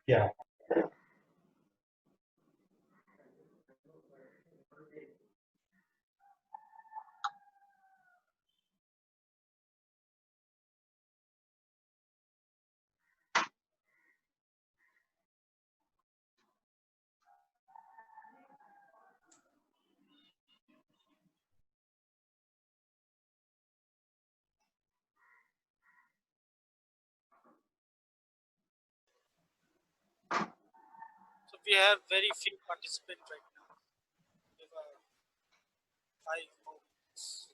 Yeah. So we have very few participants right now. We have 5 more minutes.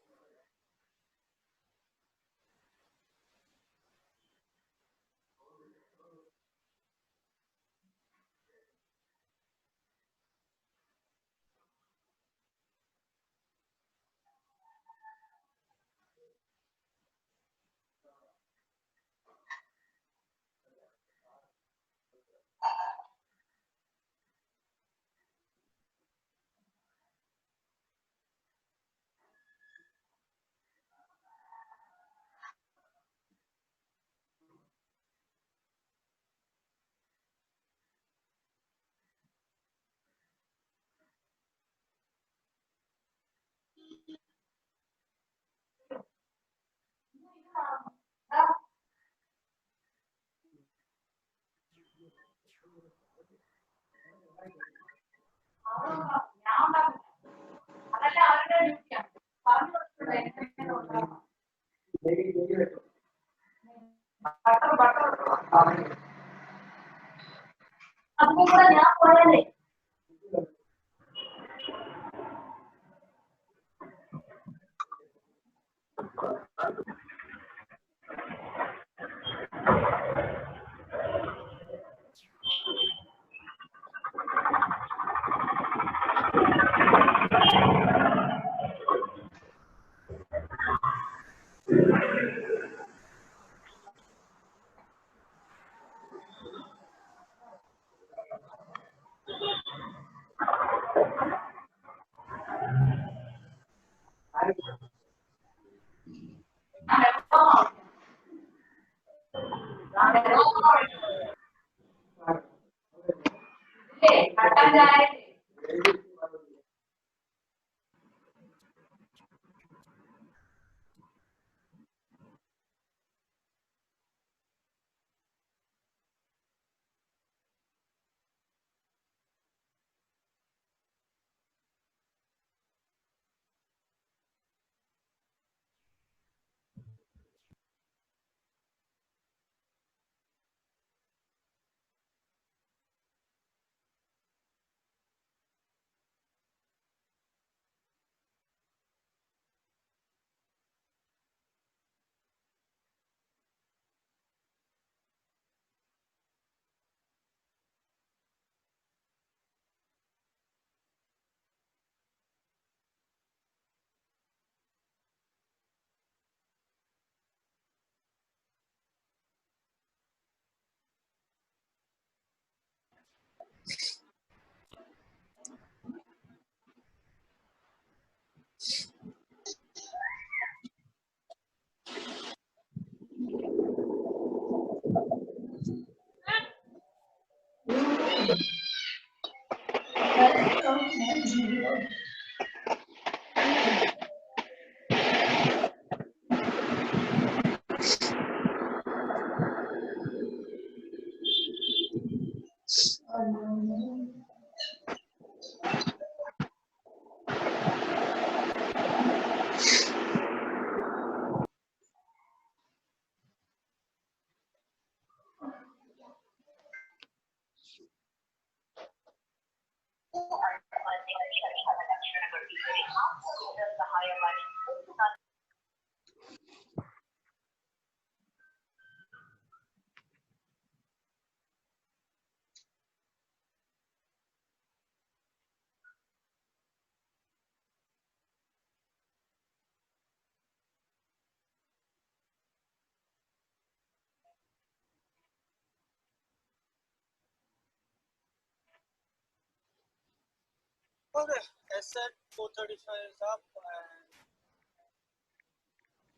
Okay, as said, 435 is up, and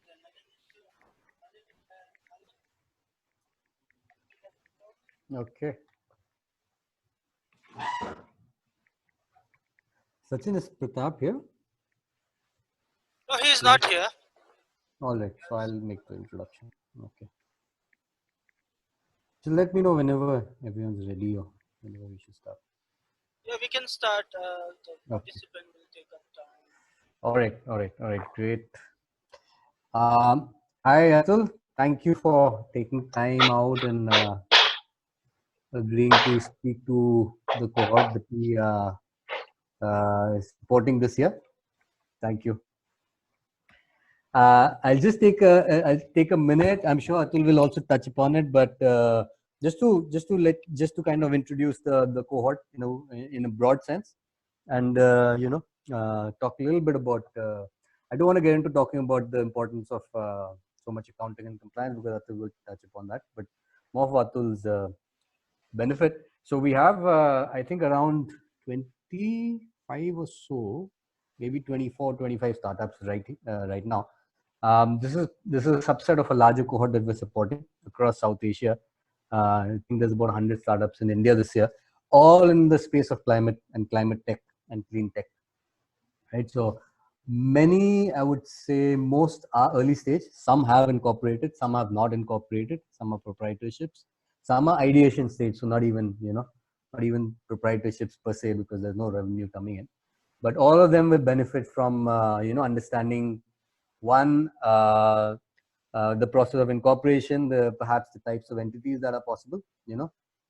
then Okay. Sachin, is Pratap here? no, he is not here. All right, so I'll make the introduction. Okay. So let me know whenever everyone's ready or whenever we should start. Yeah, we can start. The Okay. participant will take up time. All right, great. Hi, Atul. Thank you for taking time out and agreeing to speak to the cohort that we is supporting this year. Thank you. I'll take a minute. I'm sure Atul will also touch upon it, but just to kind of introduce the cohort, in a broad sense, and talk a little bit about. I don't want to get into talking about the importance of so much accounting and compliance because Atul will touch upon that, but more of Atul's benefit. So we have, I think, around 25 or so, maybe 24, 25 startups right now. This is a subset of a larger cohort that we're supporting across South Asia. I think there's about 100 startups in India this year, all in the space of climate and climate tech and clean tech. Right. So many, I would say, most are early stage. Some have incorporated, some have not incorporated. Some are proprietorships. Some are ideation stage, so not even not even proprietorships per se because there's no revenue coming in. But all of them will benefit from understanding one, the process of incorporation, perhaps the types of entities that are possible,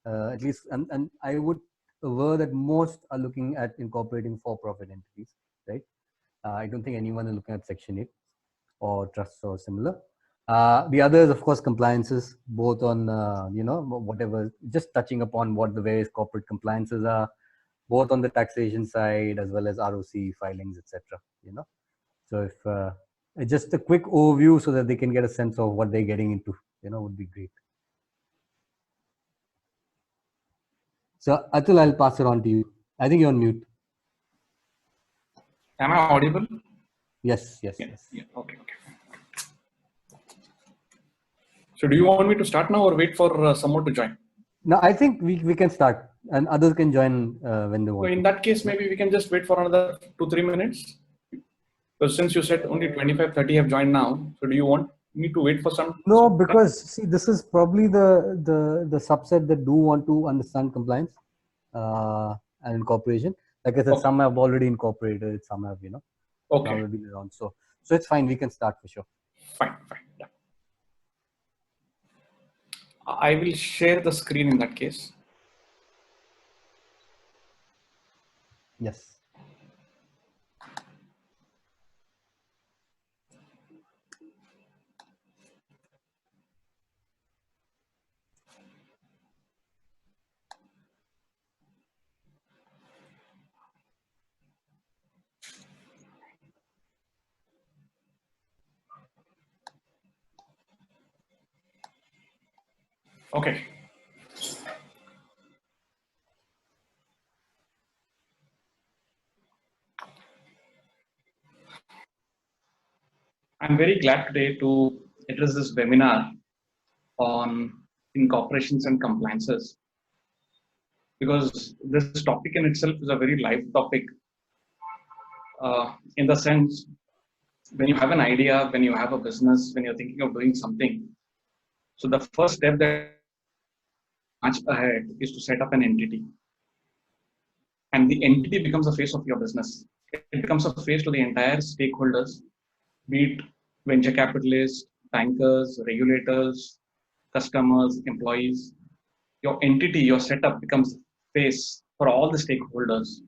at least, and I would aver that most are looking at incorporating for-profit entities, right? I don't think anyone is looking at Section 8 or trusts or similar. The other is, of course, compliances, both on, whatever, just touching upon what the various corporate compliances are, both on the taxation side as well as ROC filings, etc. So if just a quick overview so that they can get a sense of what they're getting into, would be great. So Atul, I'll pass it on to you. I think you're on mute. Am I audible? Yes. Okay. So do you want me to start now or wait for someone to join? No, I think we can start and others can join when they want. So in that case, maybe we can just wait for another 2-3 minutes. Because since you said only 25-30 have joined now, so do you want me to wait for some? No, because see, this is probably the subset that do want to understand compliance and incorporation. Like I said, some have already incorporated, some have now been around. So it's fine. We can start for sure. Fine. Yeah. I will share the screen in that case. Yes. Okay. I'm very glad today to address this webinar on incorporations and compliances, because this topic in itself is a very live topic, in the sense, when you have an idea, when you have a business, when you're thinking of doing something, so the first step that much ahead is to set up an entity, and the entity becomes the face of your business. It becomes a face to the entire stakeholders, be it venture capitalists, bankers, regulators, customers, employees. Your entity, your setup becomes face for all the stakeholders,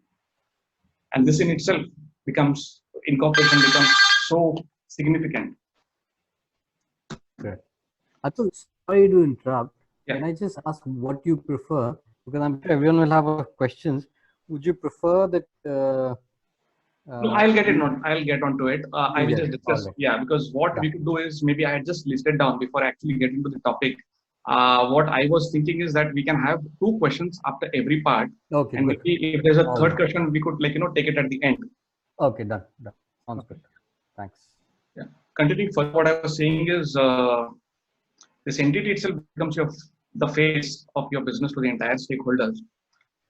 and this in itself becomes, incorporation becomes so significant. Okay. Atul, sorry to interrupt. Yeah. Can I just ask what you prefer? Because I'm sure everyone will have questions. Would you prefer that? No, I'll get onto it. I will just discuss. Right. Yeah, because what we could do is, maybe I had just listed down before actually getting to the topic. What I was thinking is that we can have 2 questions after every part, Okay, and good. maybe if there's a All third right. question, we could take it at the end. Okay, done. Sounds good. Thanks. Yeah. Continuing further, what I was saying is this entity itself becomes the face of your business to the entire stakeholders.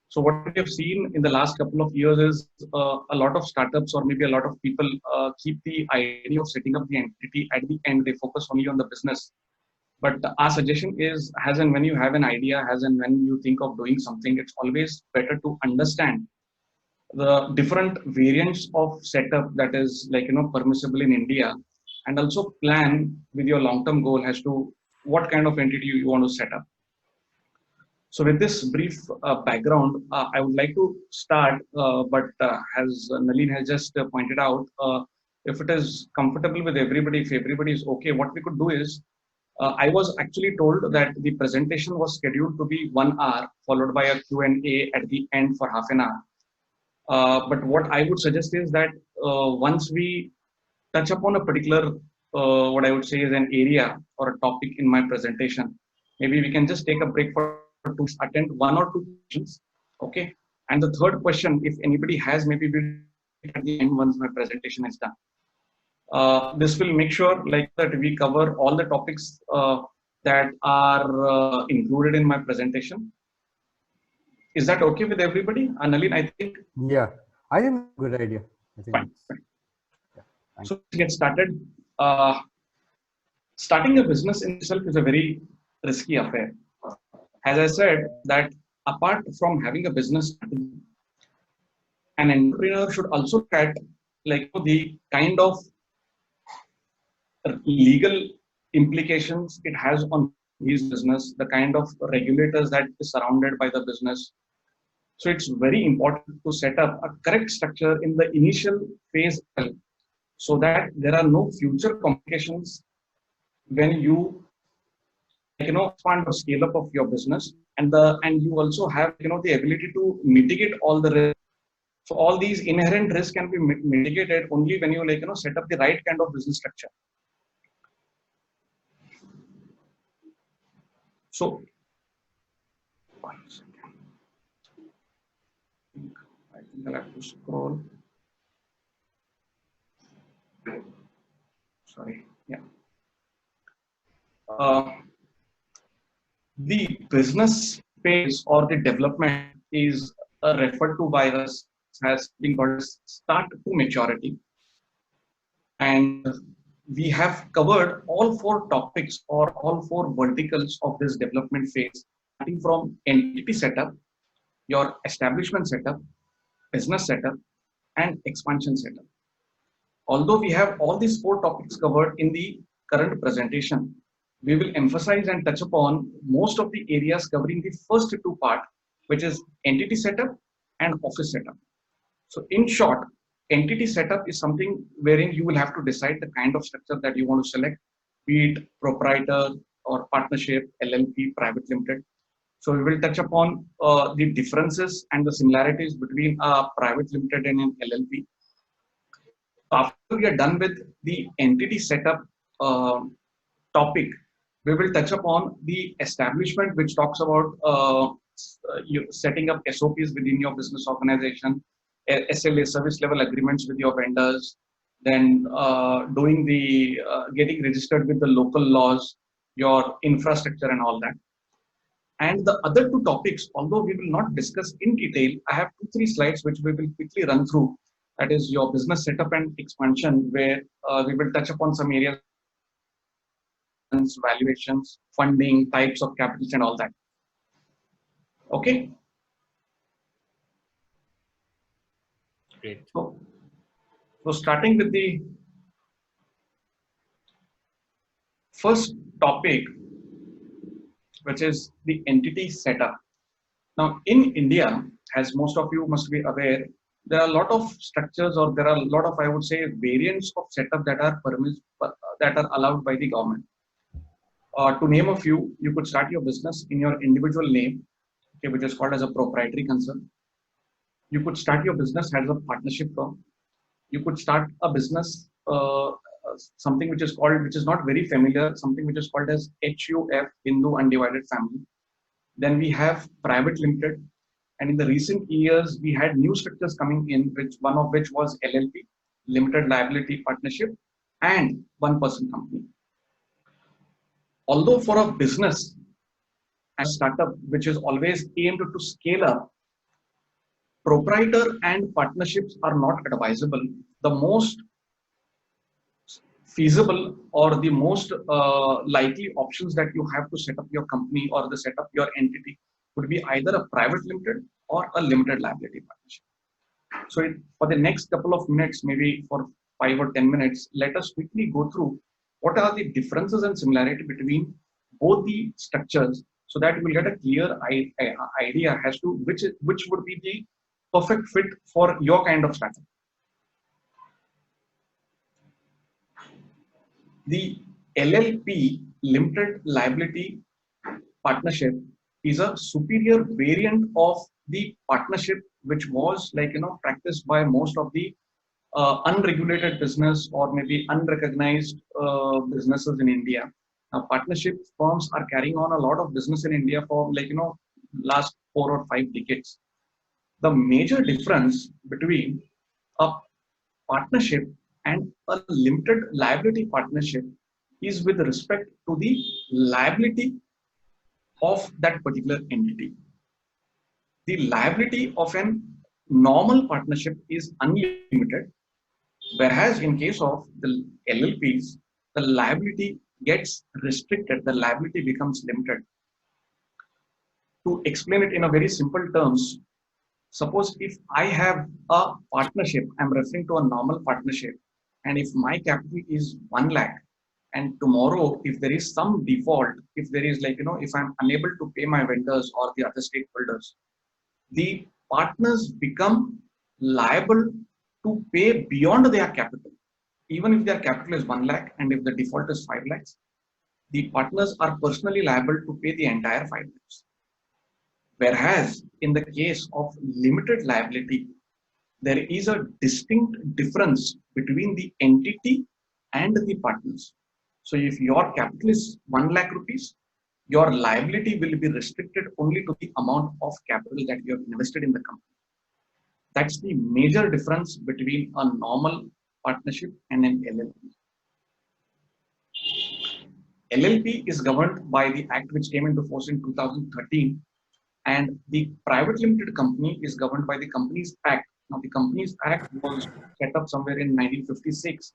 So what we have seen in the last couple of years is a lot of startups or maybe a lot of people keep the idea of setting up the entity at the end. They focus only on the business. But our suggestion is, as and when you have an idea, as and when you think of doing something, it's always better to understand the different variants of setup that is permissible in India, and also plan with your long-term goal as to what kind of entity you want to set up. So with this brief background, I would like to start, but as Nalin has just pointed out, if it is comfortable with everybody, if everybody is okay, what we could do is, I was actually told that the presentation was scheduled to be 1 hour, followed by a Q&A at the end for half an hour. But what I would suggest is that once we touch upon a particular, what I would say is an area or a topic in my presentation, maybe we can just take a break for to attend 1 or 2 questions. Okay. And the third question, if anybody has, maybe we'll at the end once my presentation is done. This will make sure that we cover all the topics that are included in my presentation. Is that okay with everybody? Nalin, I think. Yeah, I think it's a good idea. I think Fine. yeah, So let's get started. Starting a business in itself is a very risky affair. As I said, that apart from having a business, an entrepreneur should also look at the kind of legal implications it has on his business, the kind of regulators that is surrounded by the business. So it's very important to set up a correct structure in the initial phase, so that there are no future complications when you expand or scale up of your business, and you also have the ability to mitigate all the risk. So all these inherent risks can be mitigated only when you set up the right kind of business structure. So, 1 second. I think I'll have to scroll. Sorry. Yeah. The business phase or the development is referred to by us as being called start to maturity. And we have covered all 4 topics or all 4 verticals of this development phase, starting from entity setup, your establishment setup, business setup, and expansion setup. Although we have all these 4 topics covered in the current presentation, we will emphasize and touch upon most of the areas covering the first 2 parts, which is entity setup and office setup. So in short, entity setup is something wherein you will have to decide the kind of structure that you want to select, be it proprietor or partnership, LLP, private limited. So we will touch upon the differences and the similarities between a private limited and an LLP. After we are done with the entity setup topic, we will touch upon the establishment, which talks about you setting up SOPs within your business organization, SLA, service level agreements with your vendors, then doing the getting registered with the local laws, your infrastructure and all that. And the other 2 topics, although we will not discuss in detail, I have 2-3 slides which we will quickly run through. That is your business setup and expansion, where we will touch upon some areas, valuations, funding, types of capitals and all that. Okay. Great. So starting with the first topic, which is the entity setup. Now in India, as most of you must be aware, there are a lot of structures, or there are a lot of, I would say, variants of setup that are allowed by the government. To name a few, you could start your business in your individual name, okay, which is called as a proprietary concern. You could start your business as a partnership firm. You could start a business something which is not very familiar, something which is called as HUF, Hindu Undivided Family. Then we have private limited, and in the recent years we had new structures coming in, which one of which was LLP, limited liability partnership, and one person company. Although for a business and startup which is always aimed to scale up, proprietor and partnerships are not advisable. The most feasible or the most likely options that you have to set up your company or to set up your entity would be either a private limited or a limited liability partnership. So for the next couple of minutes, maybe for 5 or 10 minutes, let us quickly go through what are the differences and similarity between both the structures, so that you will get a clear idea as to which would be the perfect fit for your kind of startup. The LLP, limited liability partnership, is a superior variant of the partnership which was practiced by most of the unregulated business or maybe unrecognized businesses in India. Now, partnership firms are carrying on a lot of business in India for last 4 or 5 decades. The major difference between a partnership and a limited liability partnership is with respect to the liability of that particular entity. The liability of an normal partnership is unlimited, whereas in case of the LLPs, the liability gets restricted, the liability becomes limited. To explain it in a very simple terms, suppose if I have a partnership, I'm referring to a normal partnership, and if my capital is 1 lakh, and tomorrow if there is some default, if there is if I'm unable to pay my vendors or the other stakeholders, the partners become liable to pay beyond their capital. Even if their capital is 1 lakh and if the default is 5 lakhs, the partners are personally liable to pay the entire 5 lakhs. Whereas in the case of limited liability, there is a distinct difference between the entity and the partners. So if your capital is 1 lakh rupees, your liability will be restricted only to the amount of capital that you have invested in the company. That's the major difference between a normal partnership and an LLP. LLP is governed by the act which came into force in 2013, and the private limited company is governed by the Companies Act. Now, the Companies Act was set up somewhere in 1956,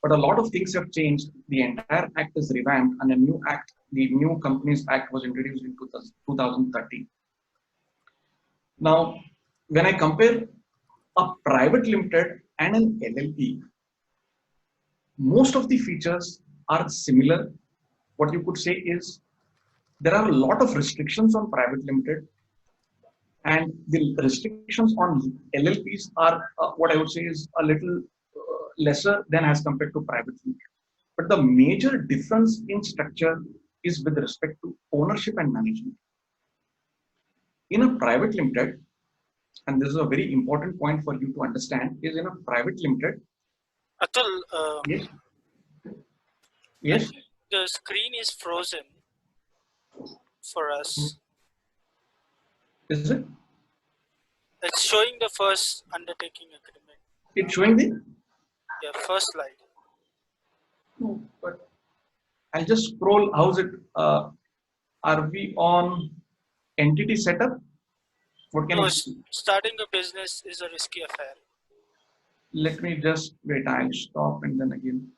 but a lot of things have changed. The entire act is revamped, and a new act, the new Companies Act, was introduced in 2013. Now, when I compare a private limited and an LLP, most of the features are similar. What you could say is there are a lot of restrictions on private limited, and the restrictions on LLPs are what I would say is a little lesser than as compared to private limited. But the major difference in structure is with respect to ownership and management. In a private limited, and this is a very important point for you to understand, is in a private limited. Atul, Yes. Yes. the screen is frozen for us. Is it? It's showing the first undertaking agreement. It's showing the. Yeah, first slide. No, but I'll just scroll. How's it? Are we on entity setup? What can No, I see? starting a business is a risky affair. Let me just wait. I'll stop and then again.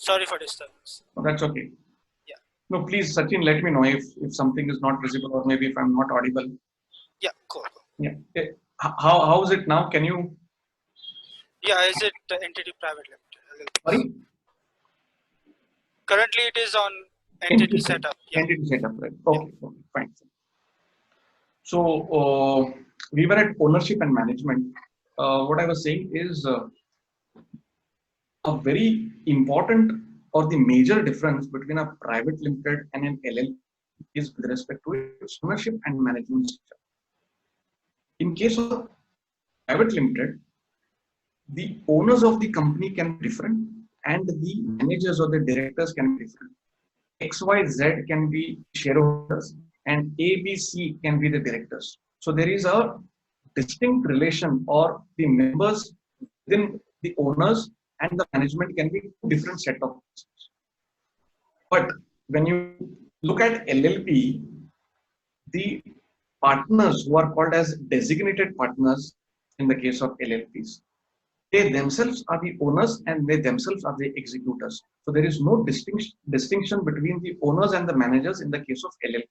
Sorry for disturbance. Oh, that's okay. Yeah. No, please, Sachin, let me know if something is not visible or maybe if I'm not audible. Yeah, cool. Yeah. How is it now? Can you? Yeah, is it the entity private limited? Sorry. Currently, it is on entity setup. Yeah. Entity setup, right? Okay. Okay. Fine. So we were at ownership and management. What I was saying is a very important or the major difference between a private limited and an LLP is with respect to its ownership and management structure. In case of private limited, the owners of the company can be different and the managers or the directors can be different. XYZ can be shareholders and ABC can be the directors. So there is a distinct relation, or the members within the owners and the management can be two different set of persons. But when you look at LLP, the partners who are called as designated partners in the case of LLPs, they themselves are the owners and they themselves are the executors. So there is no distinction between the owners and the managers in the case of LLP.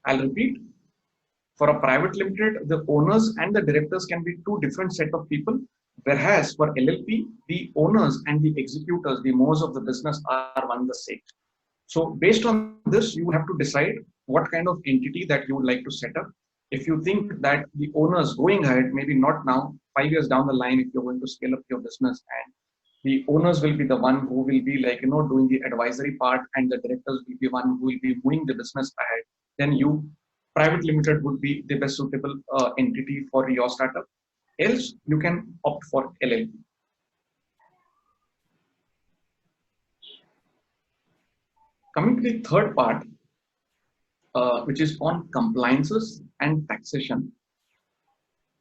I'll repeat. For a private limited, the owners and the directors can be two different set of people, whereas for LLP, the owners and the executors, the movers of the business, are one and the same. So based on this, you have to decide what kind of entity that you would like to set up. If you think that the owners going ahead, maybe not now, 5 years down the line, if you're going to scale up your business, and the owners will be the one who will be like, doing the advisory part, and the directors will be one who will be moving the business ahead, then you, private limited, would be the best suitable entity for your startup. Else, you can opt for LLP. Coming to the third part, which is on compliances and taxation.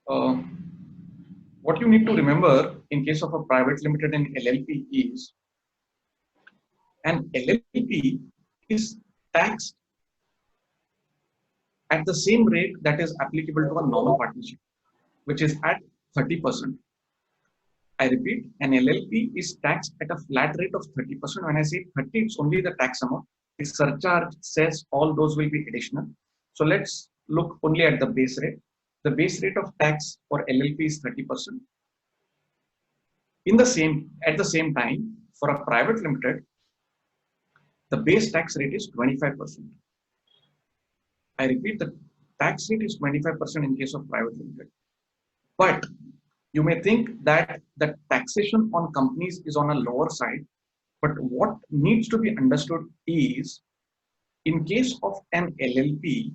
What you need to remember in case of a private limited and LLP is, an LLP is taxed at the same rate that is applicable to a normal partnership, which is at 30%. I repeat, an LLP is taxed at a flat rate of 30%. When I say 30, it's only the tax amount. The surcharge, cess, all those will be additional. So let's look only at the base rate. The base rate of tax for LLP is 30%. At the same time, for a private limited, the base tax rate is 25%. I repeat, the tax rate is 25% in case of private limited. But you may think that the taxation on companies is on a lower side. But what needs to be understood is, in case of an LLP,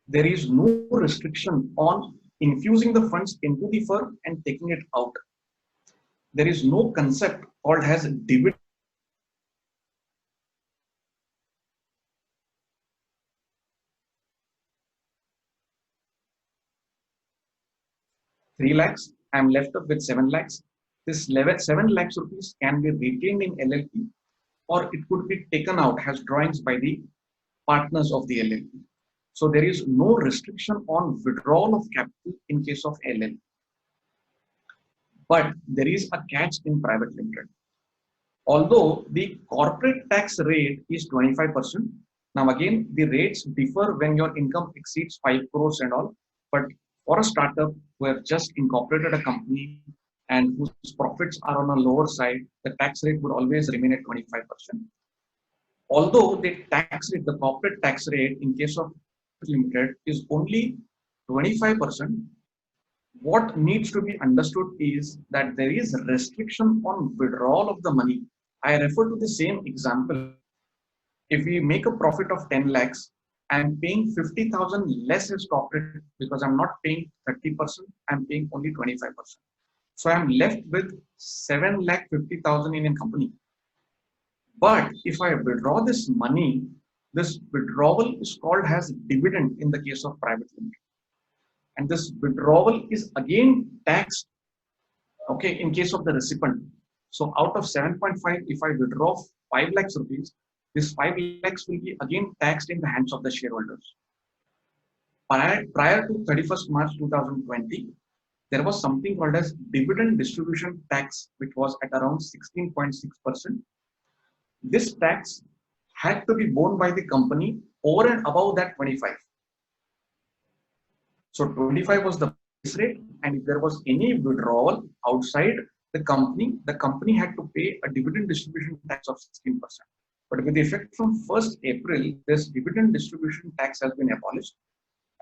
there is no restriction on infusing the funds into the firm and taking it out. There is no concept called as dividend. 3 lakhs, I'm left up with 7 lakhs. This 7 lakhs rupees can be retained in LLP, or it could be taken out as drawings by the partners of the LLP. So there is no restriction on withdrawal of capital in case of LLP. But there is a catch in private limited. Although the corporate tax rate is 25%, now again, the rates differ when your income exceeds 5 crores and all, but for a startup who have just incorporated a company and whose profits are on a lower side, the tax rate would always remain at 25%. Although the tax rate, the corporate tax rate in case of limited is only 25%, what needs to be understood is that there is a restriction on withdrawal of the money. I refer to the same example. If we make a profit of 10 lakhs, I'm paying 50,000 less as corporate because I'm not paying 30%, I'm paying only 25%. So I'm left with 7,50,000 in a company. But if I withdraw this money, this withdrawal is called as dividend in the case of private limited. And this withdrawal is again taxed, okay, in case of the recipient. So out of 7.5, if I withdraw 5 lakhs rupees, this 5 lakhs will be again taxed in the hands of the shareholders. Prior to 31st March 2020, there was something called as dividend distribution tax, which was at around 16.6%. This tax had to be borne by the company over and above that 25. So 25 was the base rate, and if there was any withdrawal outside the company had to pay a dividend distribution tax of 16%. But with effect from 1st April, this dividend distribution tax has been abolished.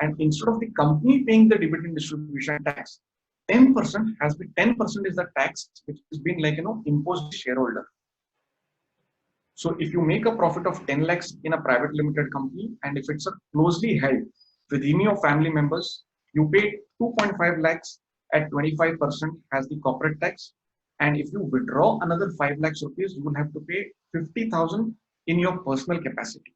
And instead of the company paying the dividend distribution tax, 10% is the tax which has been imposed to shareholder. So if you make a profit of 10 lakhs in a private limited company, and if it's a closely held within your family members, you pay 2.5 lakhs at 25% has the corporate tax. And if you withdraw another 5 lakhs rupees, you will have to pay 50,000 in your personal capacity.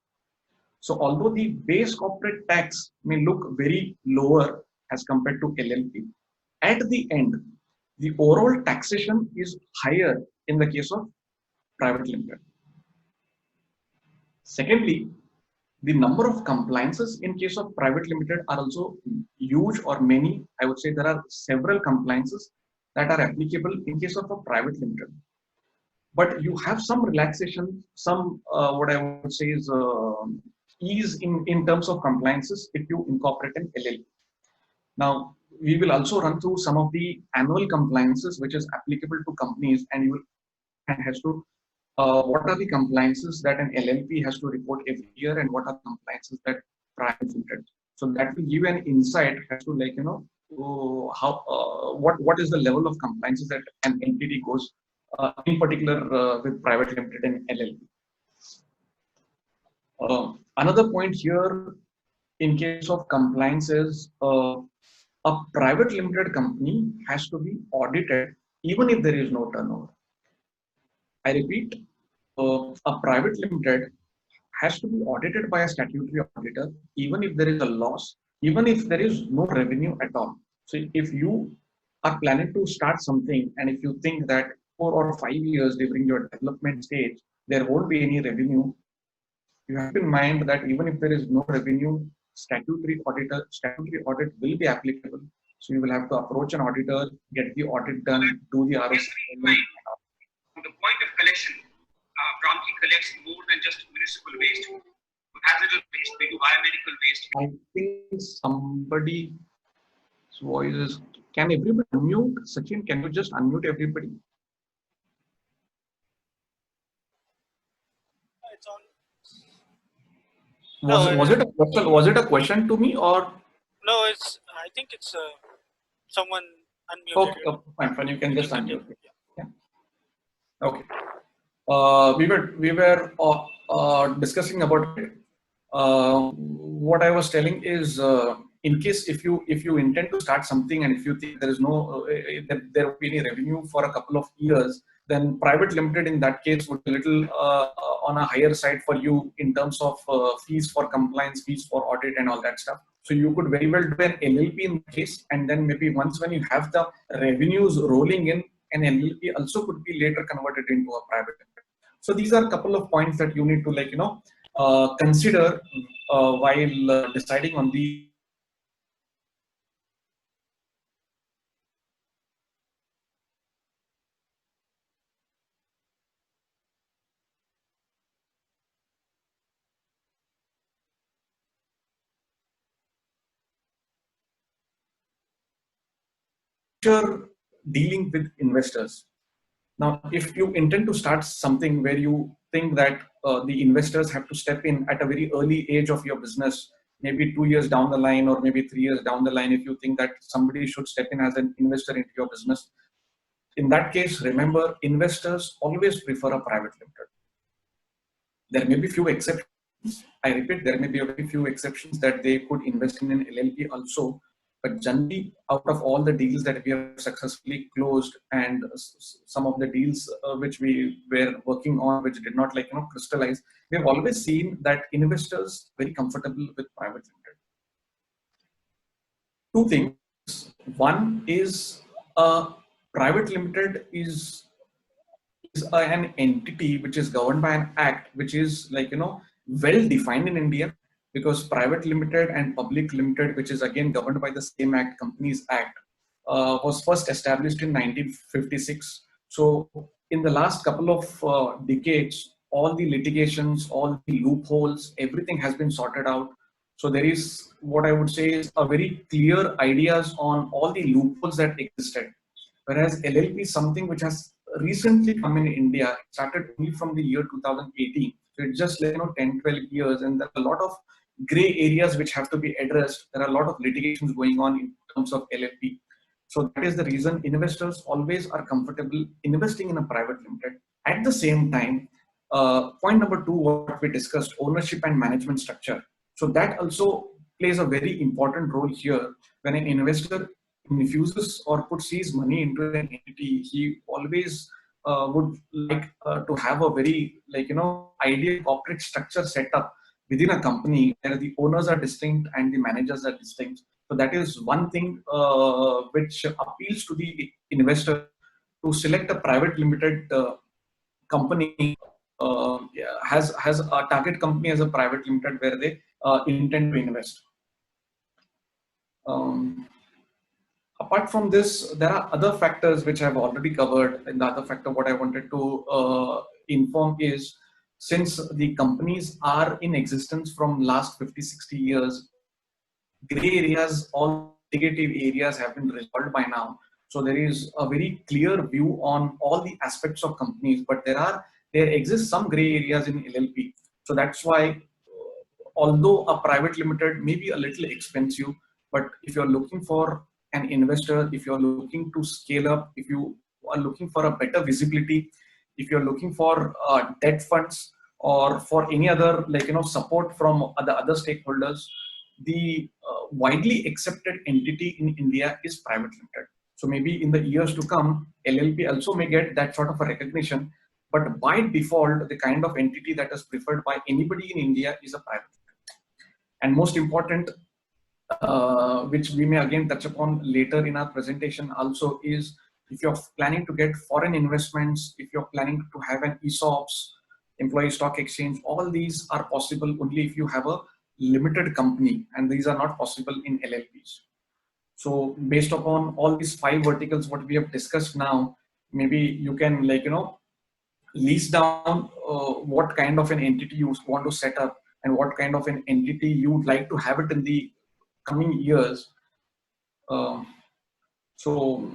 So although the base corporate tax may look very lower as compared to LLP, at the end, the overall taxation is higher in the case of private limited. Secondly, the number of compliances in case of private limited are also huge or many. I would say there are several compliances that are applicable in case of a private limited. But you have some relaxation, some what I would say is ease in terms of compliances if you incorporate an LLP. Now, we will also run through some of the annual compliances which is applicable to companies, and you will and has to what are the compliances that an LLP has to report every year, and what are compliances that private limited. So that will give an insight as to how what is the level of compliances that an entity goes in particular with private limited and LLP. Another point here in case of compliances, a private limited company has to be audited even if there is no turnover. I repeat, a private limited has to be audited by a statutory auditor even if there is a loss, even if there is no revenue at all. So if you are planning to start something and if you think that 4 or 5 years during your development stage there won't be any revenue, you have in mind that even if there is no revenue, statutory audit will be applicable. So you will have to approach an auditor, get the audit done, do the ROC. The point of collection, Ramki collects more than just municipal waste. Hazardous waste, we do biomedical waste. I think somebody's voice is. Can everybody unmute? Sachin, can you just unmute everybody? It's on. Was it a question to me or? No, I think it's someone unmuted. Okay, fine. You can just unmute. Yeah. Okay. We were discussing about it. What I was telling is, in case if you intend to start something and if you think there is no there will be any revenue for a couple of years, then private limited in that case would be a little on a higher side for you in terms of fees for compliance, fees for audit, and all that stuff. So you could very well do an LLP in the case, and then maybe once when you have the revenues rolling in, an LLP also could be later converted into a private limited. So these are a couple of points that you need to consider while deciding on the dealing with investors. Now, if you intend to start something where you think that the investors have to step in at a very early age of your business, maybe 2 years down the line or maybe 3 years down the line, if you think that somebody should step in as an investor into your business, in that case, remember, investors always prefer a private limited. There may be few exceptions. I repeat, there may be a very few exceptions that they could invest in an LLP also. But generally, out of all the deals that we have successfully closed and some of the deals which we were working on, which did not crystallize, we have always seen that investors very comfortable with private limited. Two things. One is private limited is an entity which is governed by an act which is well defined in India. Because private limited and public limited, which is again governed by the same act, Companies Act, was first established in 1956. So in the last couple of decades, all the litigations, all the loopholes, everything has been sorted out. So there is what I would say is a very clear ideas on all the loopholes that existed. Whereas LLP is something which has recently come in India, it started only from the year 2018. So it's just 10, 12 years, and there are a lot of gray areas which have to be addressed. There are a lot of litigations going on in terms of LLP. So that is the reason investors always are comfortable investing in a private limited. At the same time, point number 2, what we discussed, ownership and management structure. So that also plays a very important role here when an investor infuses or puts his money into an entity, he always would like to have a very ideal corporate structure set up within a company where the owners are distinct and the managers are distinct. So that is one thing which appeals to the investor to select a private limited company, has a target company as a private limited where they intend to invest. Apart from this, there are other factors which I've already covered. And the other factor what I wanted to inform is, since the companies are in existence from last 50-60 years, gray areas, all negative areas have been resolved by now. So there is a very clear view on all the aspects of companies, but there exist some gray areas in LLP. So that's why, although a private limited may be a little expensive, but if you're looking for an investor, if you're looking to scale up, if you are looking for a better visibility, if you're looking for debt funds or for any other support from the other stakeholders, the widely accepted entity in India is private limited. So maybe in the years to come, LLP also may get that sort of a recognition, but by default, the kind of entity that is preferred by anybody in India is a private limited. And most important, which we may again touch upon later in our presentation also, is if you're planning to get foreign investments, if you're planning to have an ESOPs, employee stock exchange, all these are possible only if you have a limited company, and these are not possible in LLPs. So based upon all these 5 verticals what we have discussed now, maybe you can list down what kind of an entity you want to set up and what kind of an entity you would like to have it in the coming years. So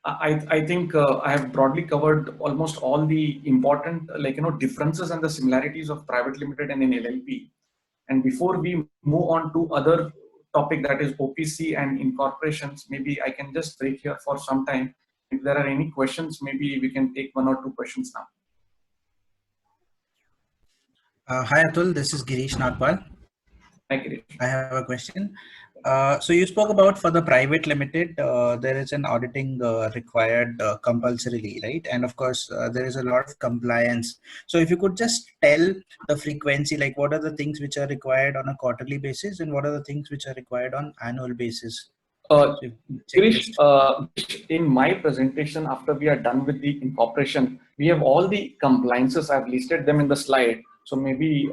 I think I have broadly covered almost all the important differences and the similarities of private limited and an LLP. And before we move on to other topic, that is OPC and incorporations, maybe I can just break here for some time. If there are any questions, maybe we can take 1 or 2 questions now. Hi Atul, this is Girish Nagpal. Hi Girish. I have a question. So you spoke about for the private limited, there is an auditing required compulsorily, right? And of course, there is a lot of compliance. So if you could just tell the frequency, like what are the things which are required on a quarterly basis and what are the things which are required on annual basis? Girish, in my presentation, after we are done with the incorporation, we have all the compliances. I've listed them in the slide. So maybe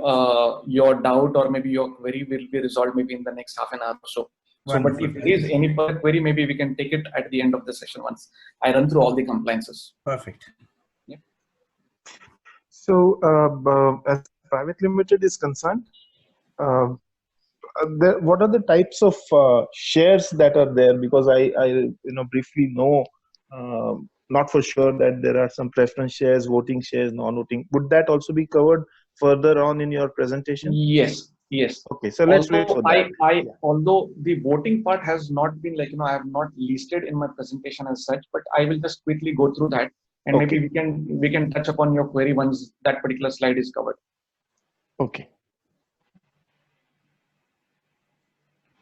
your doubt or maybe your query will be resolved maybe in the next half an hour or so. But if there is any further query, maybe we can take it at the end of the session once I run through all the compliances. Perfect. Yeah. So as private limited is concerned, what are the types of shares that are there? Because I briefly know, not for sure, that there are some preference shares, voting shares, non-voting. Would that also be covered further on in your presentation? Yes. Okay, so let's wait for that. Although the voting part has not been I have not listed in my presentation as such, but I will just quickly go through that, and okay, maybe we can touch upon your query once that particular slide is covered. Okay.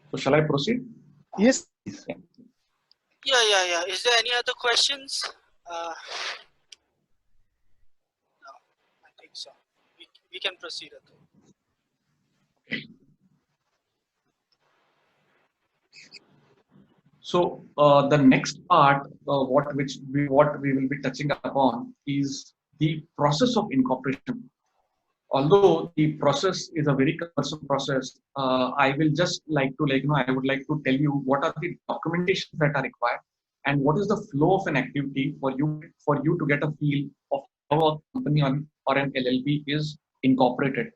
So shall I proceed? Yes. Yeah. Is there any other questions? No, I think so. We can proceed. So the next part, what we will be touching upon is the process of incorporation. Although the process is a very cumbersome process, I will just like to I would like to tell you what are the documentations that are required and what is the flow of an activity for you to get a feel of how a company or an LLP is incorporated.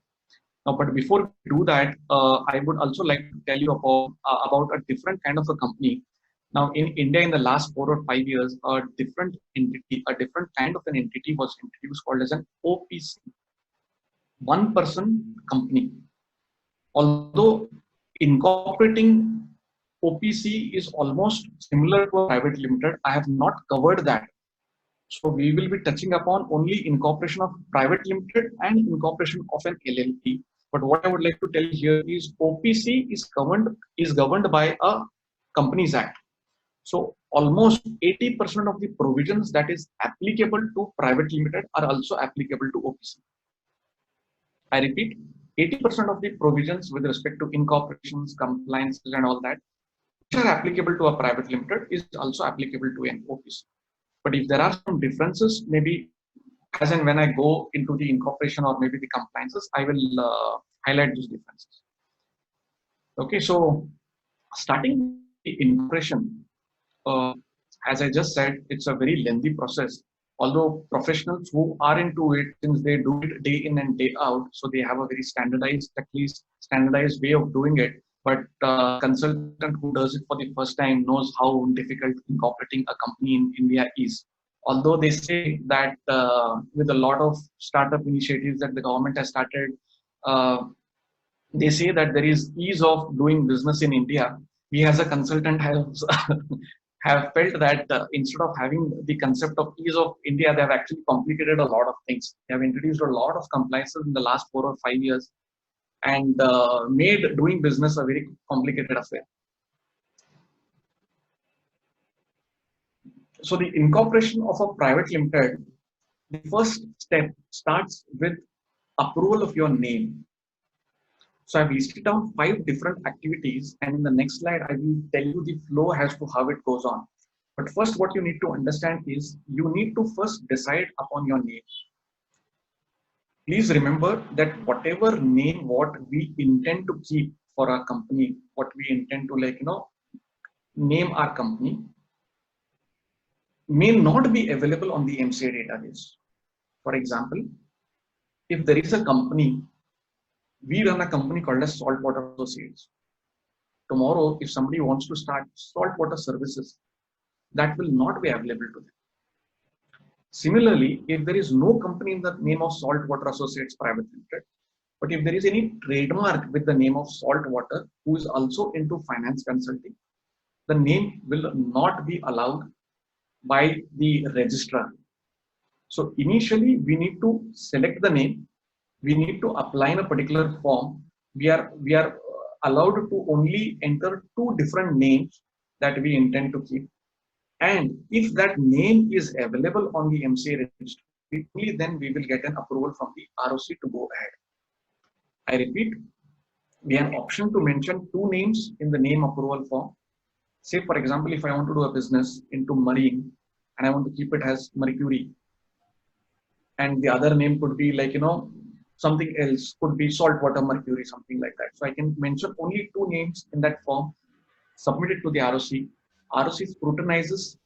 Now, but before we do that, I would also like to tell you about a different kind of a company. Now, in India, in the last 4 or 5 years, a different kind of an entity was introduced called as an OPC, one person company. Although incorporating OPC is almost similar to a private limited, I have not covered that. So we will be touching upon only incorporation of private limited and incorporation of an LLP. But what I would like to tell you here is OPC is governed by a Companies Act. So almost 80% of the provisions that is applicable to private limited are also applicable to OPC. I repeat, 80% of the provisions with respect to incorporations, compliances and all that, which are applicable to a private limited is also applicable to an OPC. But if there are some differences, maybe as and when I go into the incorporation or maybe the compliances, I will highlight those differences. Okay, so starting the incorporation, as I just said, it's a very lengthy process. Although professionals who are into it, since they do it day in and day out, so they have a very standardized, at least standardized way of doing it. But consultant who does it for the first time knows how difficult incorporating a company in India is. Although they say that with a lot of startup initiatives that the government has started, they say that there is ease of doing business in India. We as a consultant have felt that instead of having the concept of ease of India, they have actually complicated a lot of things. They have introduced a lot of compliances in the last 4 or 5 years and made doing business a very complicated affair. So the incorporation of a private limited, the first step starts with approval of your name. So I've listed down 5 different activities, and in the next slide, I will tell you the flow as to how it goes on. But first, what you need to understand is you need to first decide upon your name. Please remember that whatever name what we intend to keep for our company, what we intend to name our company, may not be available on the MCA database. For example, if there is a company, we run a company called as Saltwater Associates. Tomorrow, if somebody wants to start saltwater services, that will not be available to them. Similarly, if there is no company in the name of Saltwater Associates Private Limited, but if there is any trademark with the name of Saltwater who is also into finance consulting, the name will not be allowed by the registrar. So initially, we need to select the name. We need to apply in a particular form. We are allowed to only enter 2 different names that we intend to keep. And if that name is available on the MCA register, only then we will get an approval from the ROC to go ahead. I repeat, we have an option to mention 2 names in the name approval form. Say, for example, if I want to do a business into marine and I want to keep it as Mercury, and the other name could be something else, could be Saltwater Mercury, something like that. So I can mention only 2 names in that form, submit it to the ROC. ROC scrutinizes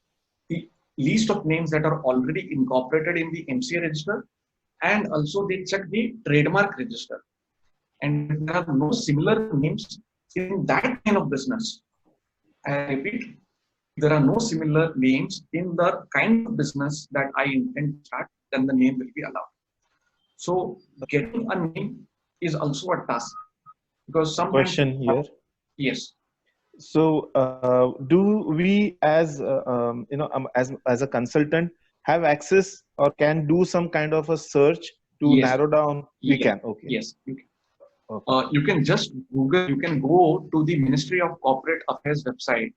the list of names that are already incorporated in the MCA register, and also they check the trademark register. And if there are no similar names in that kind of business, I repeat, if there are no similar names in the kind of business that I intend to start, then the name will be allowed. So getting a name is also a task, because sometimes. Question here. Yes. So do we as as a consultant have access or can do some kind of a search to narrow down? We can. Okay. Yes, you can. Okay. You can just Google, you can go to the Ministry of Corporate Affairs website,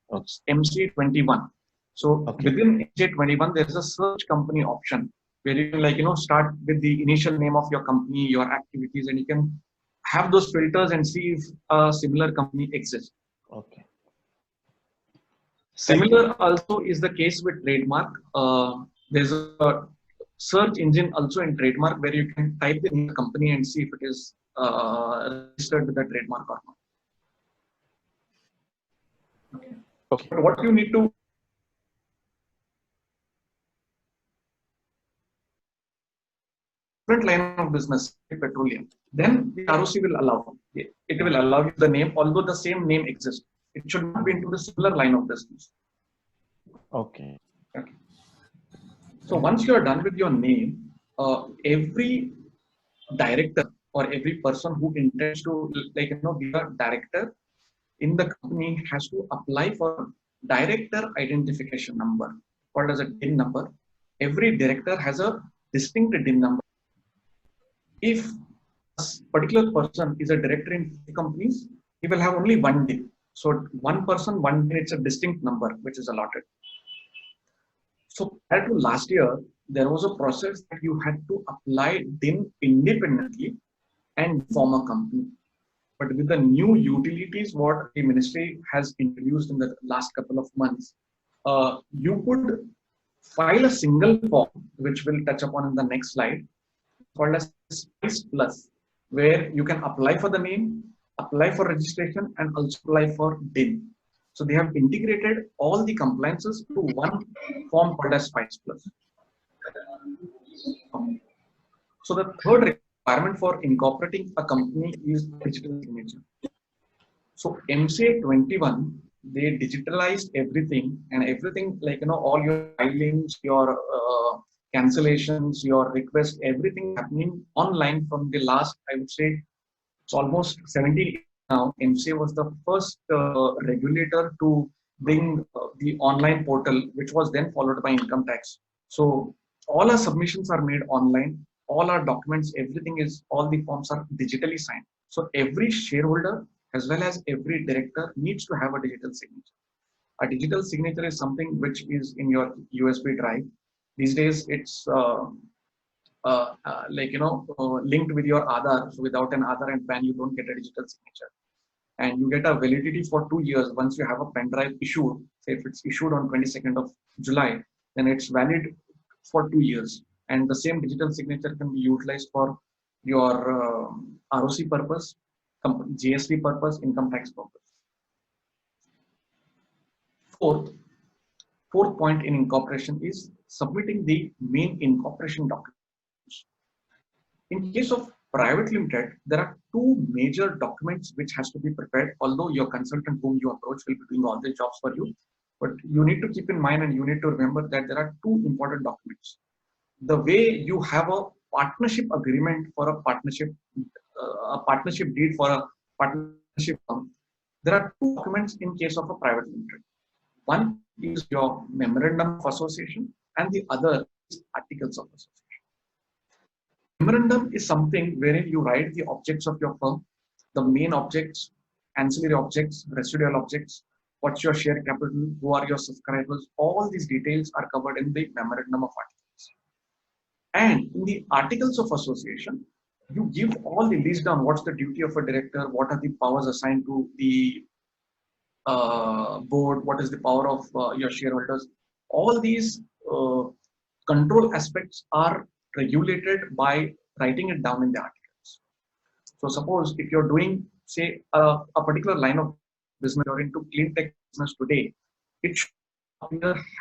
MCA 21. So within MCA 21, there's a search company option where you can start with the initial name of your company, your activities, and you can have those filters and see if a similar company exists. Okay. Similar also is the case with trademark. There's a search engine also in trademark where you can type in the company and see if it is registered with the trademark or not. Okay. But what you need to different line of business, petroleum, then the ROC will allow it. It will allow you the name, although the same name exists. It should not be into the similar line of business. Okay. So once you are done with your name, every director or every person who intends to be a director in the company has to apply for director identification number, called as a DIN number. Every director has a distinct DIN number. If a particular person is a director in 5 companies, he will have only 1 DIN. So one person, one day, it's a distinct number which is allotted. So prior to last year, there was a process that you had to apply DIN independently and form a company. But with the new utilities, what the ministry has introduced in the last couple of months, you could file a single form, which we'll touch upon in the next slide, called as Spice Plus, where you can apply for the name, apply for registration, and also apply for DIN. So they have integrated all the compliances to one form called as Spice Plus. So the third requirement for incorporating a company is digital signature. So MCA 21, they digitalized everything, and everything, like, you know, all your filings, your cancellations, your requests, everything happening online from the last, I would say, it's almost 17 years now. MCA was the first regulator to bring the online portal, which was then followed by income tax. So all our submissions are made online, all our documents, everything is, all the forms are digitally signed. So every shareholder as well as every director needs to have a digital signature. A digital signature is something which is in your USB drive. These days, it's linked with your Aadhaar. So without an Aadhaar and PAN, you don't get a digital signature. And you get a validity for 2 years. Once you have a pen drive issued, say if it's issued on 22nd of July, then it's valid for 2 years. And the same digital signature can be utilized for your ROC purpose, GST purpose, income tax purpose. Fourth point in incorporation is submitting the main incorporation documents. In case of private limited, there are two major documents which has to be prepared, although your consultant whom you approach will be doing all the jobs for you. But you need to keep in mind and you need to remember that there are two important documents. The way you have a partnership agreement for a partnership deed for a partnership firm, there are two documents in case of a private limited. One is your memorandum of association and the other is articles of association. Memorandum is something wherein you write the objects of your firm, the main objects, ancillary objects, residual objects, what's your share capital, who are your subscribers, all these details are covered in the memorandum of articles. And in the articles of association, you give all the list down, what's the duty of a director, what are the powers assigned to the board, what is the power of your shareholders. All these control aspects are regulated by writing it down in the articles. So suppose if you're doing, say, a particular line of business, you're into clean tech business today, it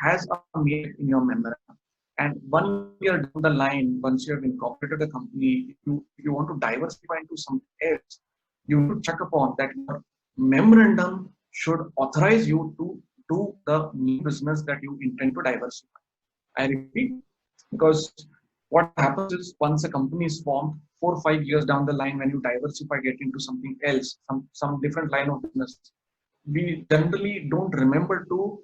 has a name in your memorandum. And 1 year down the line, once you have incorporated a company, if you want to diversify into something else, you need to check upon that your memorandum should authorize you to do the new business that you intend to diversify. I repeat, because what happens is once a company is formed, 4 or 5 years down the line, when you diversify, get into something else, some different line of business, we generally don't remember to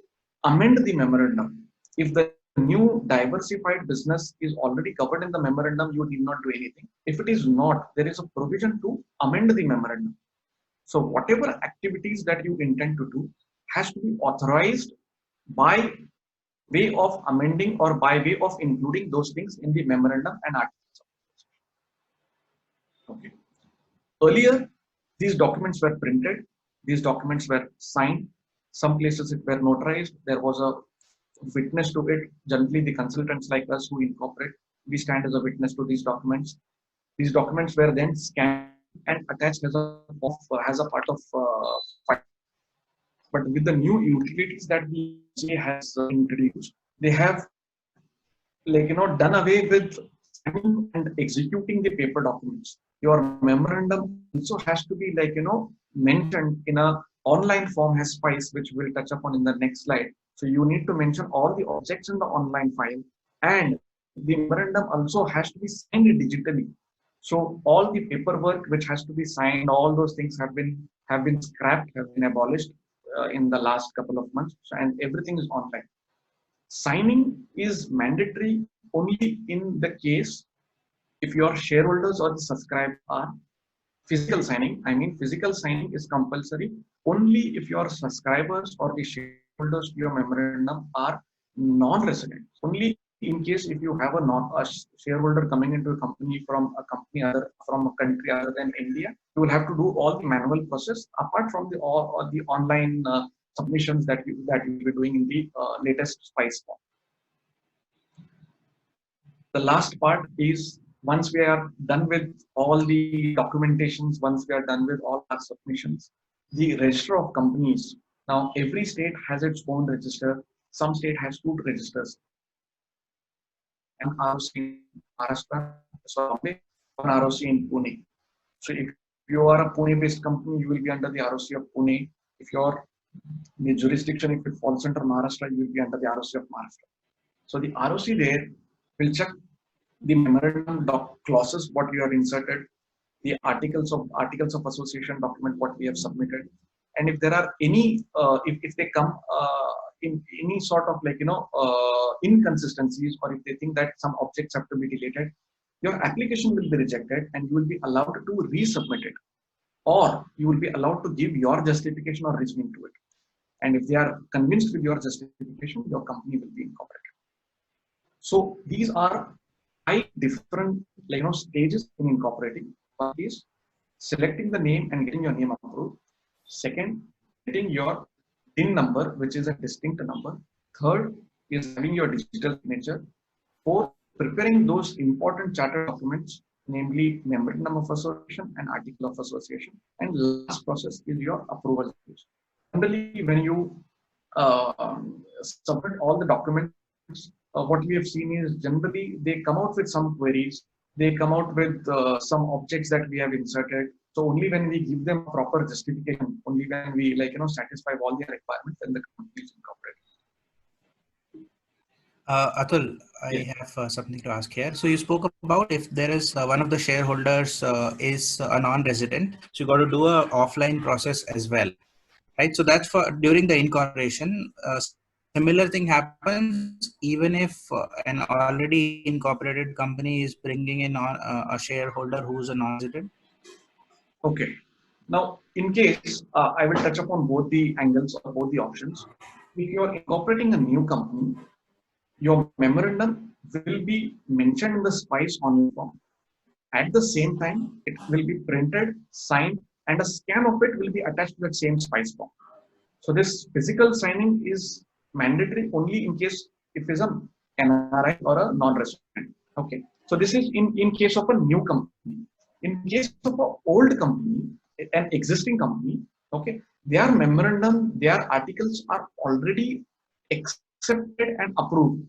amend the memorandum. If the new diversified business is already covered in the memorandum, you need not do anything. If it is not, there is a provision to amend the memorandum. So whatever activities that you intend to do has to be authorized by way of amending or by way of including those things in the memorandum and articles. Okay. Earlier, these documents were printed, these documents were signed, some places it were notarized, there was a witness to it. Generally, the consultants like us who incorporate, we stand as a witness to these documents. These documents were then scanned and attached as a part of file. But with the new utilities that the CA has introduced, they have done away with scanning and executing the paper documents. Your memorandum also has to be mentioned in a online form as Spice, which we'll touch upon in the next slide. So you need to mention all the objects in the online file, and the memorandum also has to be signed digitally. So all the paperwork which has to be signed, all those things have been scrapped, have been abolished in the last couple of months, and everything is online. Signing is mandatory only in the case if your shareholders or the subscribers are physical signing, I mean physical signing is compulsory only if your subscribers or the shareholders to your memorandum are non-resident. Only in case if you have a shareholder coming into a company from a country other than India, you will have to do all the manual process apart from the online submissions that you will be doing in the latest SPICE form. The last part is, once we are done with all the documentations, once we are done with all our submissions, the register of companies. Now, every state has its own register. Some state has 2 registers. An ROC in Maharashtra, one ROC in Pune. So if you are a Pune-based company, you will be under the ROC of Pune. If your the jurisdiction, if it falls under Maharashtra, you will be under the ROC of Maharashtra. So the ROC there will check the memorandum clauses what you have inserted, the articles of association document what we have submitted, and if there are any if they come in any sort of inconsistencies, or if they think that some objects have to be deleted, your application will be rejected and you will be allowed to resubmit it, or you will be allowed to give your justification or reasoning to it. And if they are convinced with your justification, your company will be incorporated. So these are 5 different stages in incorporating. One is selecting the name and getting your name approved. Second, getting your DIN number, which is a distinct number. Third is having your digital signature. Fourth, preparing those important charter documents, namely memorandum of association and article of association. And last process is your approval stage. Generally, when you submit all the documents, what we have seen is generally they come out with some queries, they come out with some objects that we have inserted. So only when we give them proper justification, only when we satisfy all their requirements, then the company is incorporated. Atul, I Yes. have something to ask here. So you spoke about if there is one of the shareholders is a non-resident, so you got to do a offline process as well, right? So that's for during the incorporation. Similar thing happens even if an already incorporated company is bringing in a shareholder who's a non-resident. Okay. Now, in case I will touch upon both the angles or both the options. If you are incorporating a new company, your memorandum will be mentioned in the SPICE online form. At the same time, it will be printed, signed, and a scan of it will be attached to that same SPICE form. So this physical signing is mandatory only in case if it is an NRI or a non-resident. Okay. So this is in case of a new company. In case of an old company, an existing company, okay, their memorandum, their articles are already accepted and approved.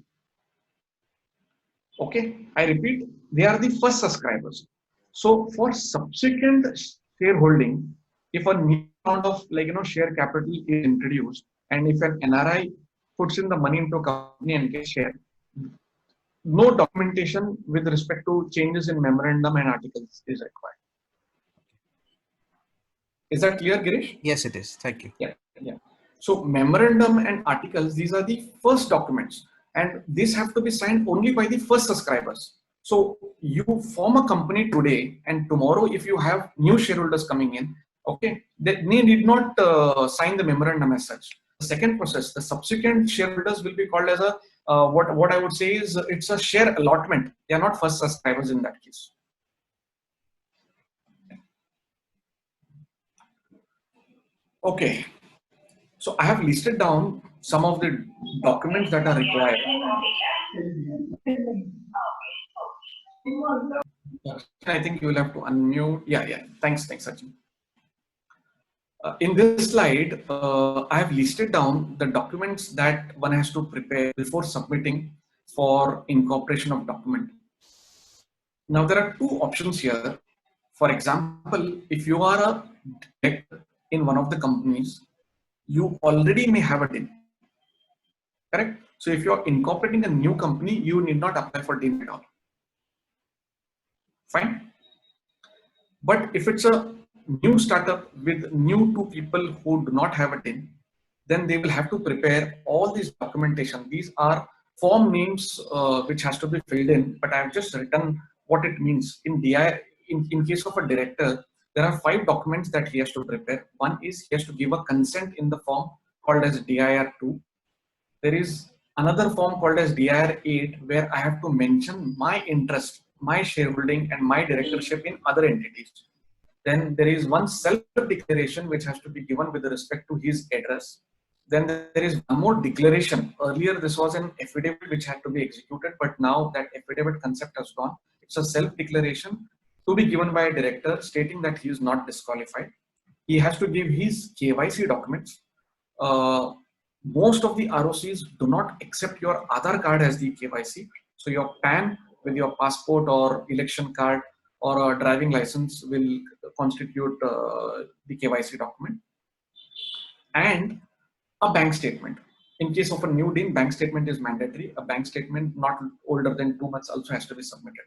Okay, I repeat, they are the first subscribers. So for subsequent shareholding, if a new round of share capital is introduced, and if an NRI puts in the money into a company and gets share, no documentation with respect to changes in memorandum and articles is required. Is that clear, Girish? Yes, it is. Thank you. Yeah. So memorandum and articles, these are the first documents, and these have to be signed only by the first subscribers. So you form a company today, and tomorrow if you have new shareholders coming in, okay, they need not sign the memorandum as such. The second process, the subsequent shareholders will be called as a what I would say is it's a share allotment. They are not first subscribers in that case. Okay, so I have listed down some of the documents that are required. I think you will have to unmute. Yeah. Thanks, Sachin. In this slide, I have listed down the documents that one has to prepare before submitting for incorporation of document. Now, there are 2 options here. For example, if you are a director in one of the companies, you already may have a DIN. Correct? So if you are incorporating a new company, you need not apply for DIN at all. Fine. But if it's a new startup with new 2 people who do not have a DIN, then they will have to prepare all these documentation. These are form names which has to be filled in, but I have just written what it means. In DI, in case of a director, There are 5 documents that he has to prepare. One is he has to give a consent in the form called as DIR2. There is another form called as DIR8 where I have to mention my interest, my shareholding and my directorship in other entities. Then there is one self-declaration which has to be given with respect to his address. Then there is one more declaration. Earlier this was an affidavit which had to be executed, but now that affidavit concept has gone. It's a self-declaration to be given by a director stating that he is not disqualified. He has to give his KYC documents. Most of the ROCs do not accept your Aadhaar card as the KYC. So your PAN with your passport or election card or a driving license will constitute the KYC document. And a bank statement. In case of a new DIN, bank statement is mandatory. A bank statement not older than 2 months also has to be submitted.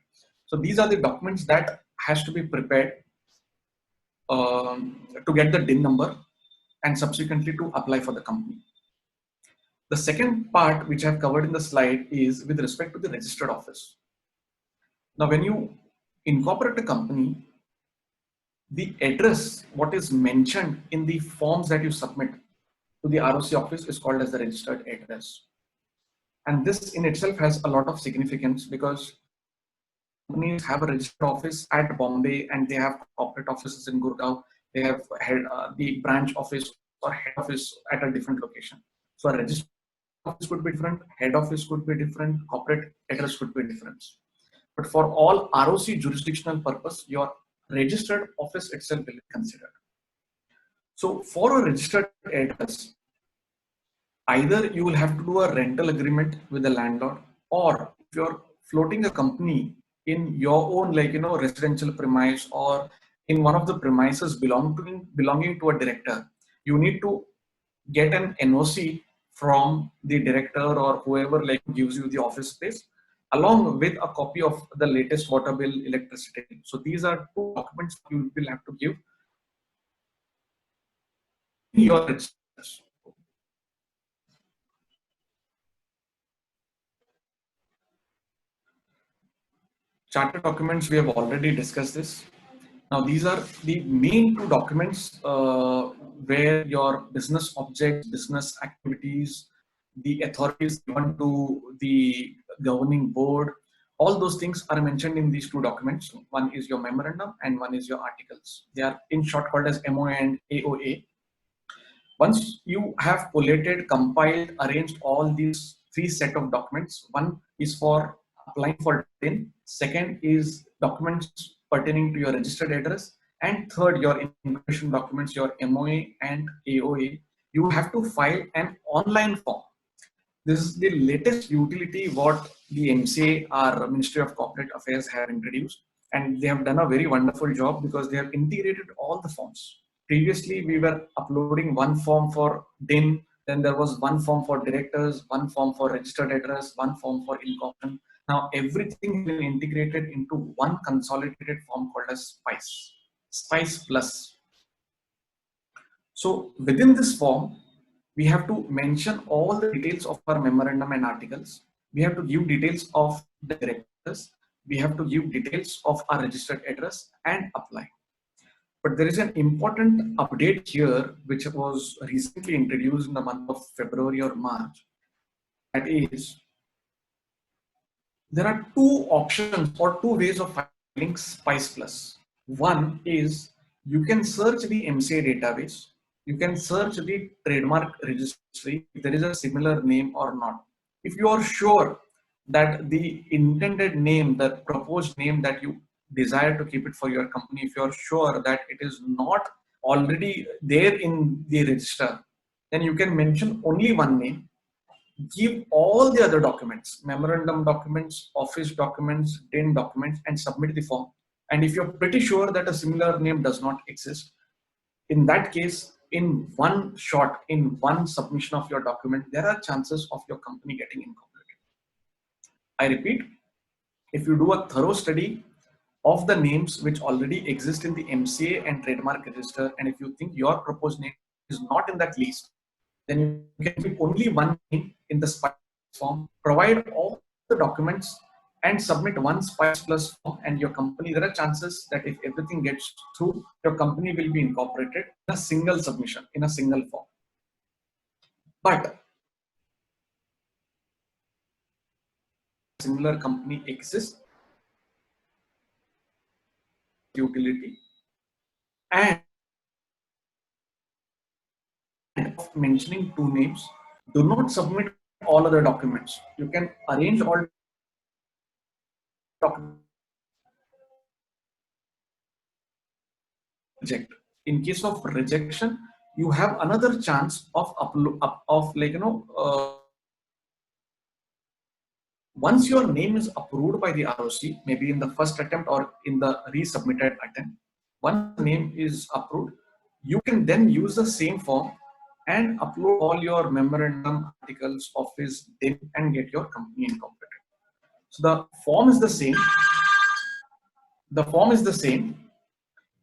So these are the documents that has to be prepared to get the DIN number and subsequently to apply for the company. The second part which I have covered in the slide is with respect to the registered office. Now when you incorporate a company, the address, what is mentioned in the forms that you submit to the ROC office is called as the registered address. And this in itself has a lot of significance because companies have a registered office at Bombay and they have corporate offices in Gurgaon. They have the branch office or head office at a different location. So a registered office could be different, head office could be different, corporate address could be different. But for all ROC jurisdictional purpose, your registered office itself will be considered. So for a registered address, either you will have to do a rental agreement with the landlord, or if you're floating a company in your own, like, residential premise or in one of the premises belonging to a director, you need to get an NOC from the director or whoever gives you the office space, along with a copy of the latest water bill, electricity. So these are 2 documents you will have to give your registers. Charter documents, we have already discussed this. Now these are the main 2 documents where your business objects, business activities, the authorities given to the governing board, all those things are mentioned in these 2 documents. One is your memorandum and one is your articles. They are in short called as MOA and AOA. Once you have collated, compiled, arranged all these 3 set of documents, one is for applying for DIN, second is documents pertaining to your registered address, and third, your immigration documents, your MOA and AOA, you have to file an online form. This is the latest utility what the MCA, our Ministry of Corporate Affairs, have introduced, and they have done a very wonderful job because they have integrated all the forms. Previously, we were uploading one form for DIN, then there was one form for directors, one form for registered address, one form for incorporation. Now everything has been integrated into one consolidated form called as SPICE Plus. So within this form, we have to mention all the details of our memorandum and articles. We have to give details of the directors. We have to give details of our registered address and apply. But there is an important update here, which was recently introduced in the month of February or March. That is, there are 2 options or 2 ways of filing SPICE Plus. One is you can search the MCA database. You can search the trademark registry if there is a similar name or not. If you are sure that the intended name, the proposed name that you desire to keep it for your company, if you are sure that it is not already there in the register, then you can mention only one name, give all the other documents, memorandum documents, office documents, DIN documents, and submit the form. And if you're pretty sure that a similar name does not exist, in that case, in one shot, in one submission of your document, there are chances of your company getting incorporated. I repeat, if you do a thorough study of the names which already exist in the MCA and trademark register, and if you think your proposed name is not in that list, then you can give only one name in the SPICE form, provide all the documents, and submit one Spice Plus form, and your company, there are chances that if everything gets through, your company will be incorporated in a single submission, in a single form. But similar company exists, utility, and of mentioning two names, do not submit all other documents. You can arrange all documents. Reject. In case of rejection, you have another chance of once your name is approved by the ROC, maybe in the first attempt or in the resubmitted attempt, once the name is approved, you can then use the same form and upload all your memorandum, articles, office, and get your company incorporated. So the form is the same. The form is the same.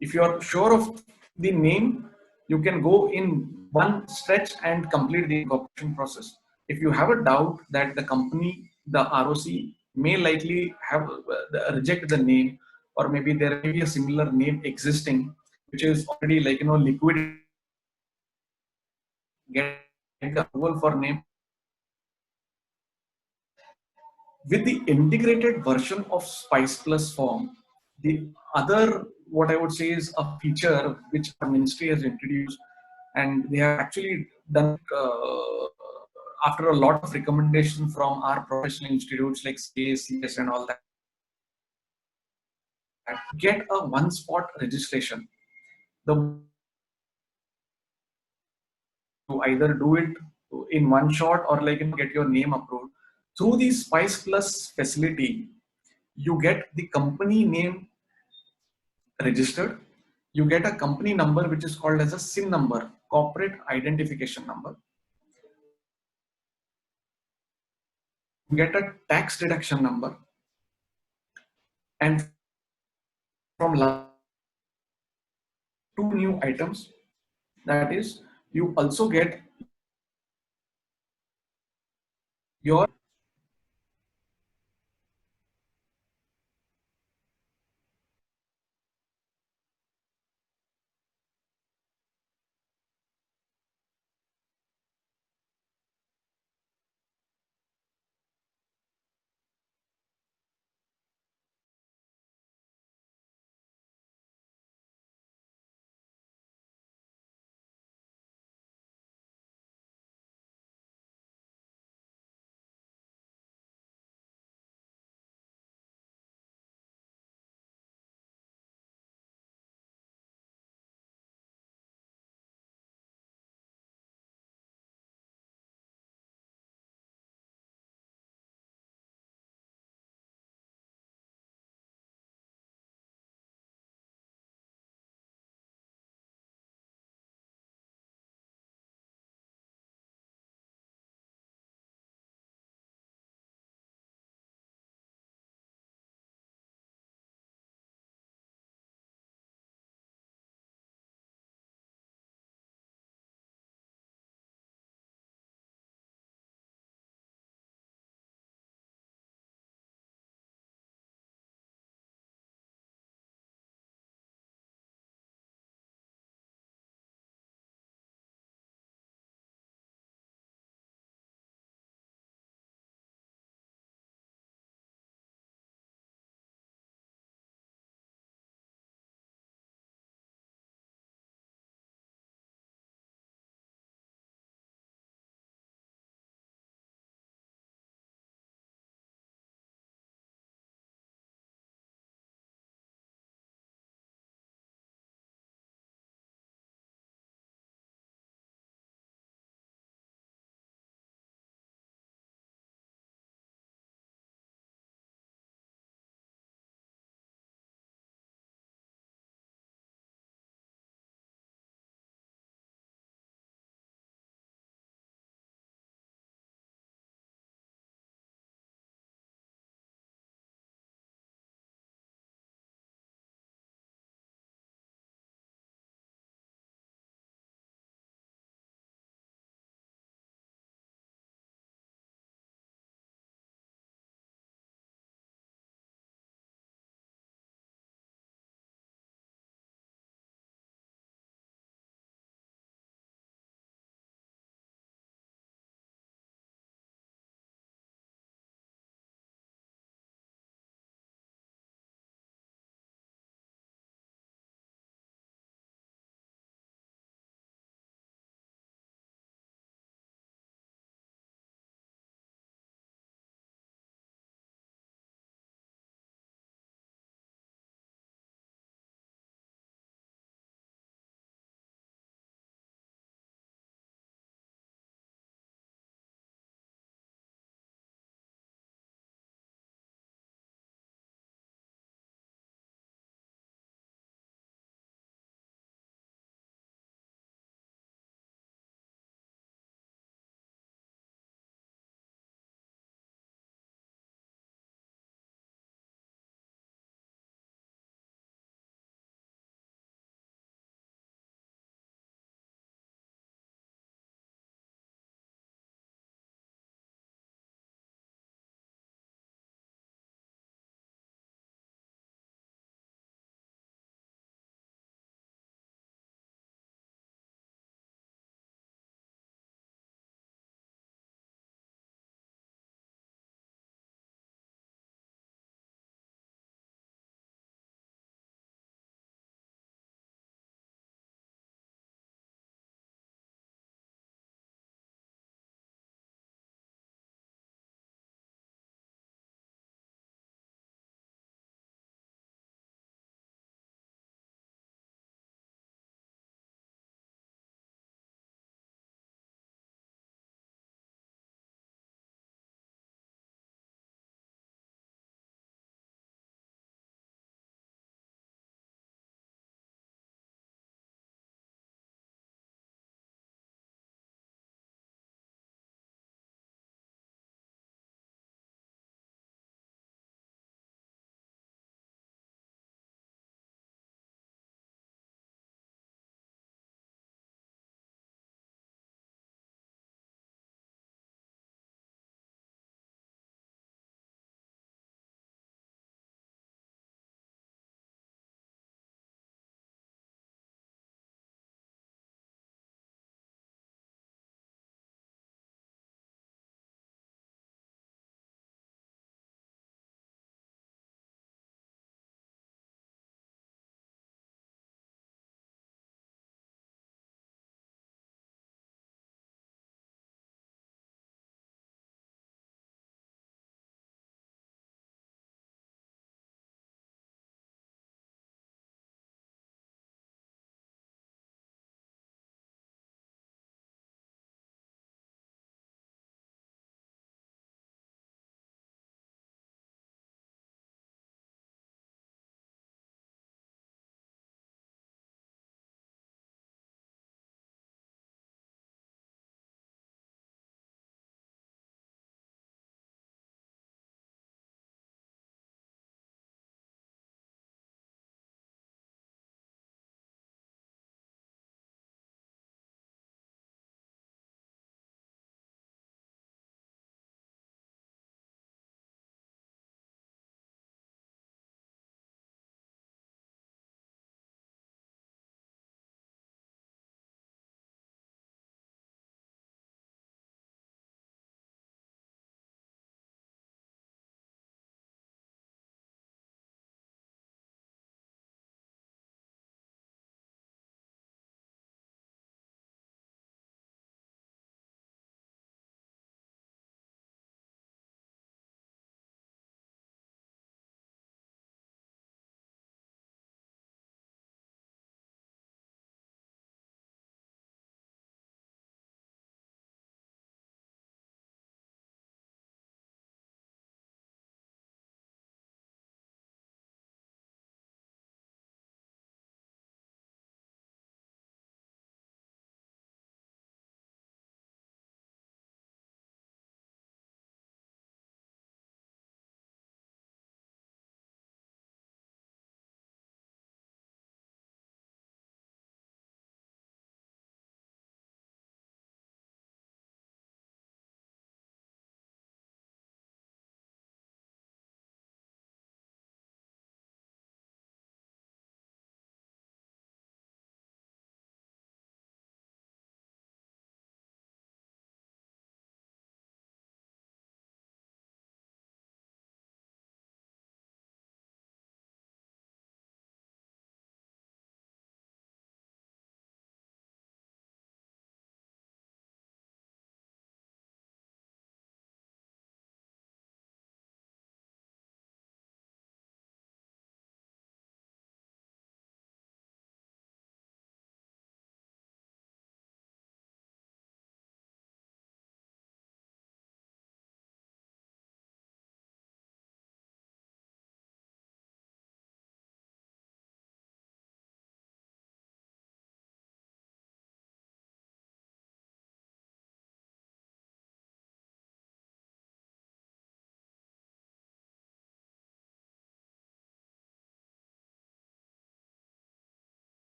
If you are sure of the name, you can go in one stretch and complete the incorporation process. If you have a doubt that the company, the ROC may likely have reject the name, or maybe there may be a similar name existing, which is already liquid, get the approval for name. With the integrated version of Spice Plus form, the other, what I would say, is a feature which our ministry has introduced, and they have actually done after a lot of recommendation from our professional institutes like CACS and all that. Get a one-spot registration. You either do it in one shot or get your name approved. Through the Spice Plus facility, you get the company name registered. You get a company number which is called as a SIN number, corporate identification number. You get a tax deduction number, and from two new items, that is, you also get your